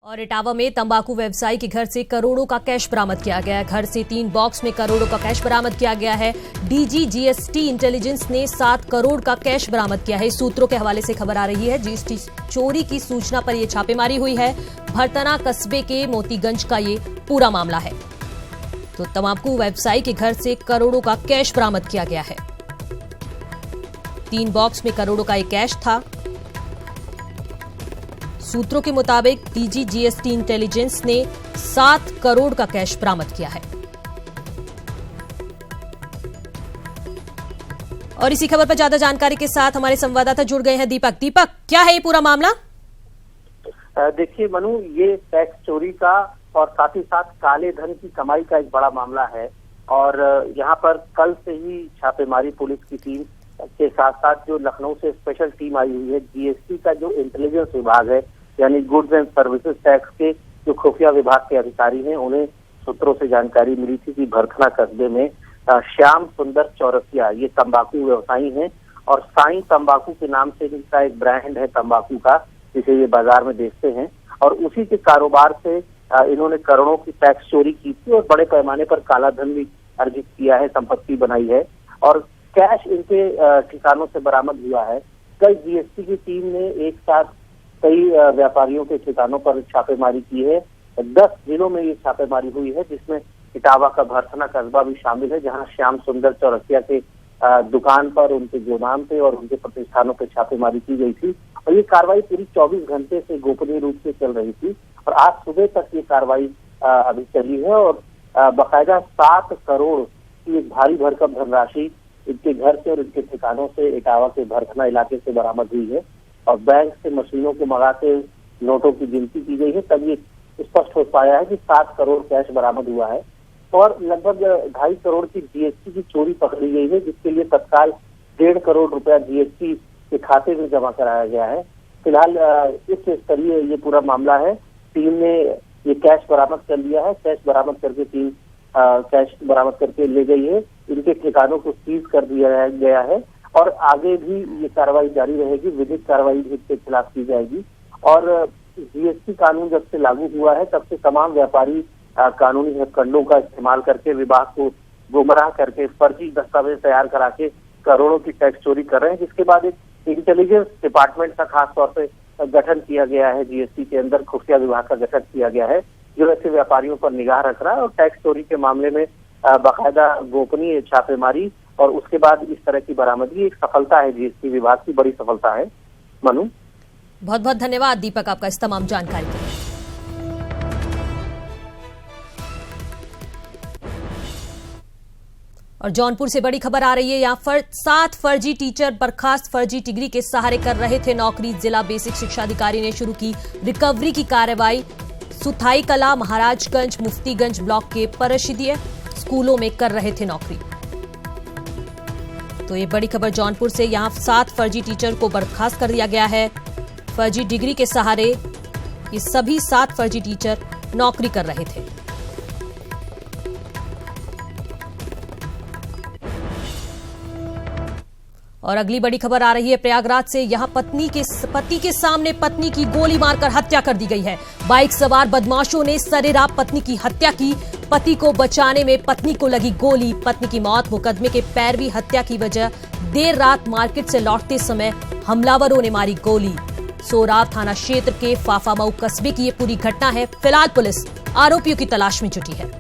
और इटावा में तंबाकू व्यवसायी के घर से करोड़ों का कैश बरामद किया गया है। घर से 3 बॉक्स में करोड़ों का कैश बरामद किया गया है। डीजी जीएसटी इंटेलिजेंस ने 7 करोड़ का कैश बरामद किया है। सूत्रों के हवाले से खबर आ रही है, जीएसटी चोरी की सूचना पर यह छापेमारी हुई है। भरतना कस्बे के मोतीगंज का ये पूरा मामला है। तो तंबाकू व्यवसायी के घर से करोड़ों का कैश बरामद किया गया है। 3 बॉक्स में करोड़ों का एक कैश था। सूत्रों के मुताबिक डीजी जीएसटी इंटेलिजेंस ने 7 करोड़ का कैश बरामद किया है। और इसी खबर पर ज्यादा जानकारी के साथ हमारे संवाददाता जुड़ गए हैं दीपक, क्या है ये पूरा मामला? देखिए मनु, ये टैक्स चोरी का और साथ ही साथ काले धन की कमाई का एक बड़ा मामला है। और यहाँ पर कल से ही छापेमारी पुलिस की टीम के साथ साथ जो लखनऊ से स्पेशल टीम आई हुई है, जीएसटी का जो इंटेलिजेंस विभाग है यानी गुड्स एंड सर्विसेज टैक्स के जो खुफिया विभाग के अधिकारी हैं, उन्हें सूत्रों से जानकारी मिली थी कि भरथना कस्बे में श्याम सुंदर चौरसिया ये तंबाकू व्यवसायी हैं और साईं तंबाकू के नाम से इनका एक ब्रांड है तंबाकू का, जिसे ये बाजार में बेचते हैं। और उसी के कारोबार से इन्होंने करोड़ों की टैक्स चोरी की थी और बड़े पैमाने पर काला धन भी अर्जित किया है, संपत्ति बनाई है और कैश इनके ठिकानों से बरामद हुआ है। कल जीएसटी की टीम ने एक साथ कई व्यापारियों के ठिकानों पर छापेमारी की है। 10 जिलों में ये छापेमारी हुई है, जिसमें इटावा का भरथना कस्बा भी शामिल है, जहां श्याम सुंदर चौरसिया के दुकान पर, उनके गोदाम पे और उनके प्रतिष्ठानों पर छापेमारी की गई थी। और ये कार्रवाई पूरी 24 घंटे से गोपनीय रूप से चल रही थी और आज सुबह तक ये कार्रवाई अभी चली है। और बाकायदा 7 करोड़ की एक भारी भरकम धनराशि इनके घर से और इनके ठिकानों से इटावा के भरथना इलाके से बरामद हुई है। और बैंक से मशीनों को मंगा के नोटों की गिनती की गई है, तब ये स्पष्ट हो पाया है कि 7 करोड़ कैश बरामद हुआ है। और लगभग 2.5 करोड़ की जीएसटी की चोरी पकड़ी गई है, जिसके लिए तत्काल 1.5 करोड़ रुपया जीएसटी के खाते में जमा कराया गया है। फिलहाल इस स्तरीय ये पूरा मामला है। टीम ने ये कैश बरामद कर लिया है। कैश बरामद करके टीम कैश बरामद करके ले गई है। इनके ठिकानों को सीज कर दिया गया है और आगे भी ये कार्रवाई जारी रहेगी। विधिक कार्रवाई भी इसके खिलाफ की जाएगी। और जीएसटी कानून जब से लागू हुआ है, तब से तमाम व्यापारी कानूनी हथकंडों का इस्तेमाल करके विभाग को गुमराह करके फर्जी दस्तावेज तैयार करा के करोड़ों की टैक्स चोरी कर रहे हैं। जिसके बाद एक इंटेलिजेंस डिपार्टमेंट का खास तौर पे गठन किया गया है। जीएसटी के अंदर खुफिया विभाग का गठन किया गया है, जो ऐसे व्यापारियों पर निगाह रख रहा है और टैक्स चोरी के मामले में बाकायदा गोपनीय छापेमारी और उसके बाद इस तरह की बरामदगी एक सफलता है, जीएसटी विभाग की बड़ी सफलता है। मनु, बहुत बहुत धन्यवाद दीपक आपका इस तमाम जानकारी के लिए। और जौनपुर से बड़ी खबर आ रही है। यहाँ 7 फर्जी टीचर बर्खास्त, फर्जी डिग्री के सहारे कर रहे थे नौकरी। जिला बेसिक शिक्षा अधिकारी ने शुरू की रिकवरी की कार्रवाई। सुथाई कला, महाराजगंज, मुफ्तीगंज ब्लॉक के परिषदीय स्कूलों में कर रहे थे नौकरी। तो ये बड़ी खबर जौनपुर से। यहाँ 7 फर्जी टीचर को बर्खास्त कर दिया गया है। फर्जी डिग्री के सहारे ये सभी 7 फर्जी टीचर नौकरी कर रहे थे। और अगली बड़ी खबर आ रही है प्रयागराज से। यहां पति के सामने पत्नी की गोली मारकर हत्या कर दी गई है। बाइक सवार बदमाशों ने सरेराम पत्नी की हत्या की। पति को बचाने में पत्नी को लगी गोली। पत्नी की मौत मुकदमे के पैरवी हत्या की वजह। देर रात मार्केट से लौटते समय हमलावरों ने मारी गोली। सोराव थाना क्षेत्र के फाफामऊ कस्बे की ये पूरी घटना है। फिलहाल पुलिस आरोपियों की तलाश में जुटी है।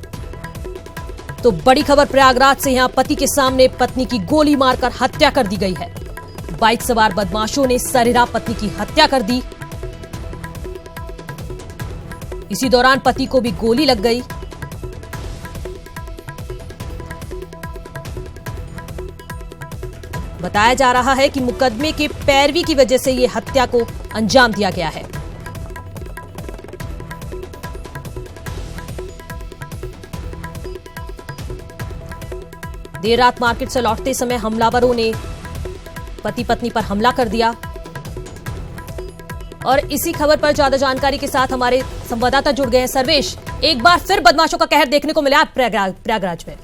तो बड़ी खबर प्रयागराज से। यहां पति के सामने पत्नी की गोली मारकर हत्या कर दी गई है। बाइक सवार बदमाशों ने सरेराम पत्नी की हत्या कर दी। इसी दौरान पति को भी गोली लग गई। बताया जा रहा है कि मुकदमे के पैरवी की वजह से यह हत्या को अंजाम दिया गया है। देर रात मार्केट से लौटते समय हमलावरों ने पति पत्नी पर हमला कर दिया। और इसी खबर पर ज्यादा जानकारी के साथ हमारे संवाददाता जुड़ गए हैं सर्वेश। एक बार फिर बदमाशों का कहर देखने को मिला प्रयागराज में।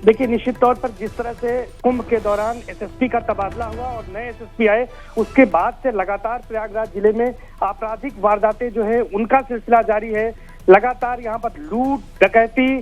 देखिए, निश्चित तौर पर जिस तरह से कुंभ के दौरान एसएसपी का तबादला हुआ और नए एसएसपी आए, उसके बाद से लगातार प्रयागराज जिले में आपराधिक वारदातें जो है उनका सिलसिला जारी है। लगातार यहाँ पर लूट, डकैती,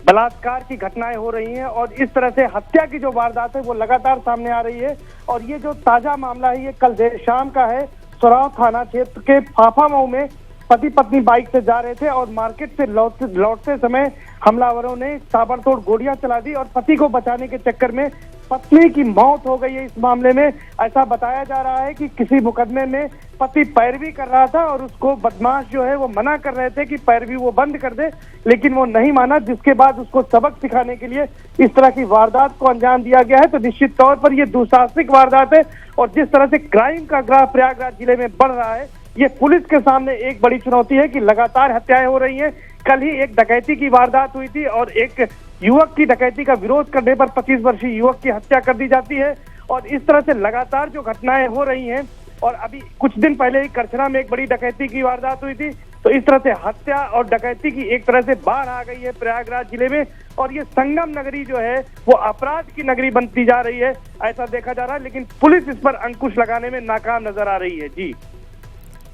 बलात्कार की घटनाएं हो रही हैं और इस तरह से हत्या की जो वारदात है वो लगातार सामने आ रही है। और ये जो ताजा मामला है ये कल देर शाम का है। सोराव थाना क्षेत्र के फाफामऊ में पति पत्नी बाइक से जा रहे थे और मार्केट से लौटते समय हमलावरों ने ताबड़तोड़ गोलियां चला दी और पति को बचाने के चक्कर में पत्नी की मौत हो गई है। इस मामले में ऐसा बताया जा रहा है कि किसी मुकदमे में पति पैरवी कर रहा था और उसको बदमाश जो है वो मना कर रहे थे कि पैरवी वो बंद कर दे, लेकिन वो नहीं माना, जिसके बाद उसको सबक सिखाने के लिए इस तरह की वारदात को अंजाम दिया गया है। तो निश्चित तौर पर ये दुस्साहसिक वारदात है और जिस तरह से क्राइम का ग्राफ प्रयागराज जिले में बढ़ रहा है, ये पुलिस के सामने एक बड़ी चुनौती है कि लगातार हत्याएं हो रही हैं। कल ही एक डकैती की वारदात हुई थी और एक युवक की डकैती का विरोध करने पर 25 वर्षीय युवक की हत्या कर दी जाती है और इस तरह से लगातार जो घटनाएं हो रही हैं। और अभी कुछ दिन पहले ही करछना में एक बड़ी डकैती की वारदात हुई थी। तो इस तरह से हत्या और डकैती की एक तरह से बाढ़ आ गई है प्रयागराज जिले में और ये संगम नगरी जो है वो अपराध की नगरी बनती जा रही है, ऐसा देखा जा रहा है। लेकिन पुलिस इस पर अंकुश लगाने में नाकाम नजर आ रही है। जी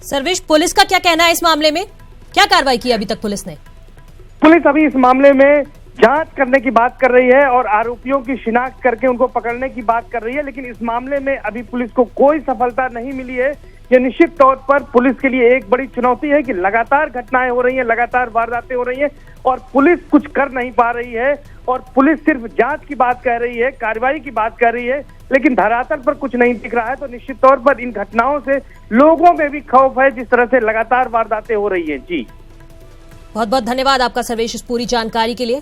सर्वेश, पुलिस का क्या कहना है इस मामले में? क्या कार्रवाई की अभी तक पुलिस ने? पुलिस अभी इस मामले में जांच करने की बात कर रही है और आरोपियों की शिनाख्त करके उनको पकड़ने की बात कर रही है, लेकिन इस मामले में अभी पुलिस को कोई सफलता नहीं मिली है। ये निश्चित तौर पर पुलिस के लिए एक बड़ी चुनौती है कि लगातार घटनाएं हो रही हैं, लगातार वारदातें हो रही हैं और पुलिस कुछ कर नहीं पा रही है और पुलिस सिर्फ जांच की बात कह रही है, कार्रवाई की बात कर रही है, लेकिन धरातल पर कुछ नहीं दिख रहा है। तो निश्चित तौर पर इन घटनाओं से लोगों में भी खौफ है, जिस तरह से लगातार वारदातें हो रही है। जी बहुत बहुत धन्यवाद आपका सर्वेश इस पूरी जानकारी के लिए।